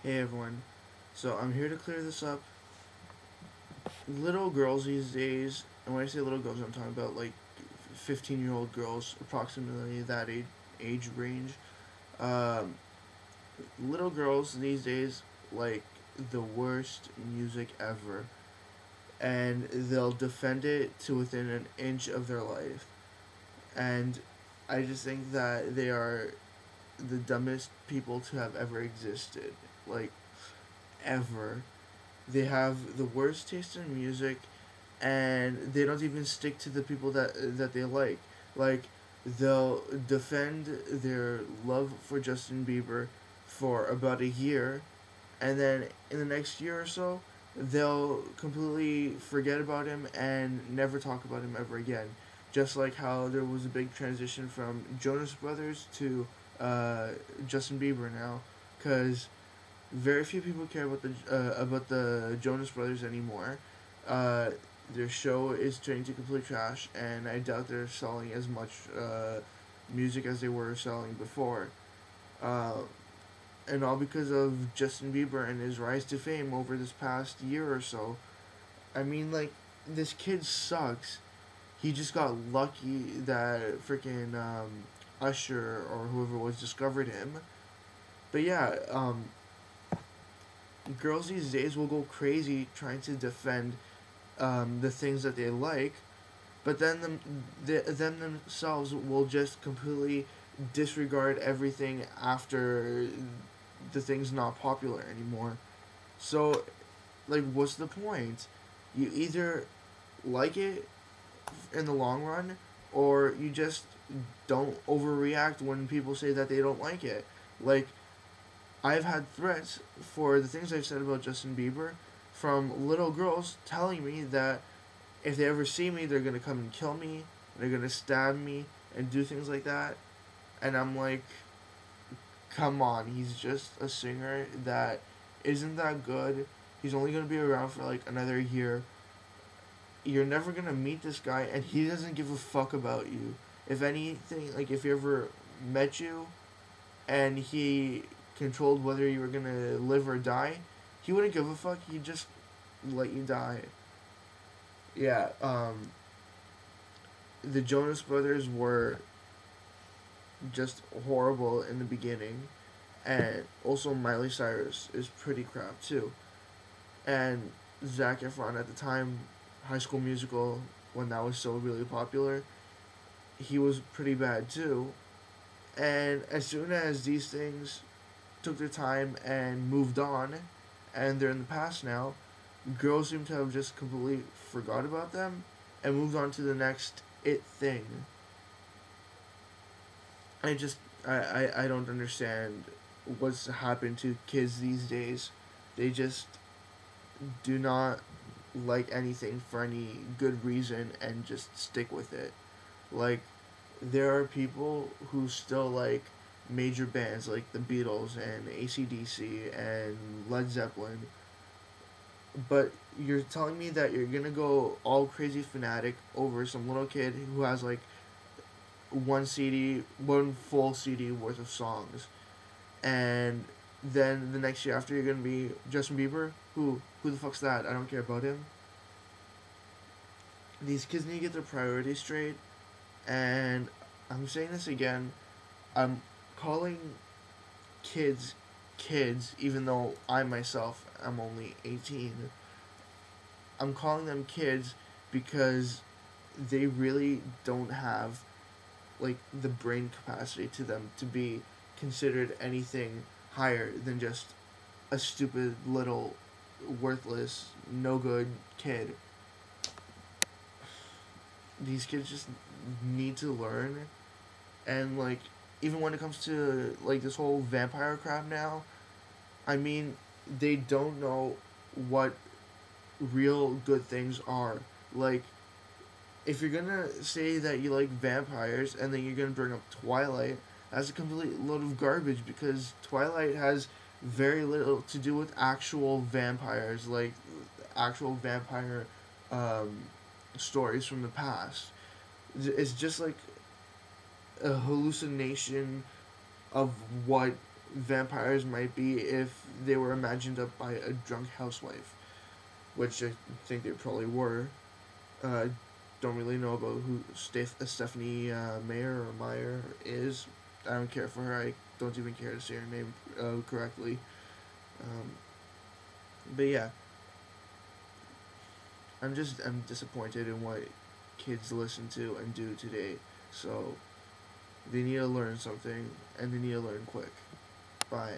Hey everyone. So I'm here to clear this up. Little girls these days, and when I say little girls, I'm talking about like 15-year-old girls, approximately that age range. Um, Little girls these days like the worst music ever, and they'll defend it to within an inch of their life. And I just think that they are the dumbest people to have ever existed. Like, ever. They have the worst taste in music, and they don't even stick to the people that they like. Like, they'll defend their love for Justin Bieber for about a year, and then in the next year or so, they'll completely forget about him and never talk about him ever again. Just like how there was a big transition from Jonas Brothers to uh, Justin Bieber now, because very few people care about the Jonas Brothers anymore. Uh, their show is turning to complete trash, and I doubt they're selling as much music as they were selling before. Uh, and all because of Justin Bieber and his rise to fame over this past year or so. I mean, like, this kid sucks. He just got lucky that freaking Usher or whoever was discovered him. But yeah, girls these days will go crazy trying to defend the things that they like, but then them themselves will just completely disregard everything after the thing's not popular anymore. So, like, what's the point? You either like it in the long run, or you just don't overreact when people say that they don't like it. Like, I've had threats for the things I've said about Justin Bieber from little girls telling me that if they ever see me, they're gonna come and kill me, they're gonna stab me, and do things like that. And I'm like, come on, he's just a singer that isn't that good. He's only gonna be around for like another year. You're never gonna meet this guy, and he doesn't give a fuck about you. If anything, like if he ever met you and he controlled whether you were gonna live or die, he wouldn't give a fuck. He'd just let you die. Yeah. The Jonas Brothers were just horrible in the beginning, and also Miley Cyrus is pretty crap too. And Zac Efron at the time, High School Musical, when that was still really popular, he was pretty bad too. And as soon as these things took their time and moved on, and they're in the past now, girls seem to have just completely forgot about them and moved on to the next it thing. I just I don't understand what's happened to kids these days. They just do not like anything for any good reason and just stick with it. Like, there are people who still like major bands like the Beatles and ACDC and Led Zeppelin, but you're telling me that you're gonna go all crazy fanatic over some little kid who has like one full CD worth of songs, and then the next year after you're gonna be Justin Bieber? Who the fuck's that? I don't care about him. These kids need to get their priorities straight, and I'm saying this again. I'm calling kids kids, even though I myself am only 18. I'm calling them kids because they really don't have like the brain capacity to them to be considered anything higher than just a stupid little worthless no good kid. These kids just need to learn, and like, even when it comes to like this whole vampire crap now, I mean, they don't know what real good things are. Like, if you're gonna say that you like vampires and then you're gonna bring up Twilight, that's a complete load of garbage because Twilight has very little to do with actual vampires, like actual vampire um, stories from the past. It's just like a hallucination of what vampires might be if they were imagined up by a drunk housewife, which I think they probably were. Uh, don't really know about who Stephanie Mayer or Meyer is. I don't care for her. I don't even care to say her name correctly. Um, but yeah, I'm disappointed in what kids listen to and do today. So they need to learn something, and they need to learn quick. Bye.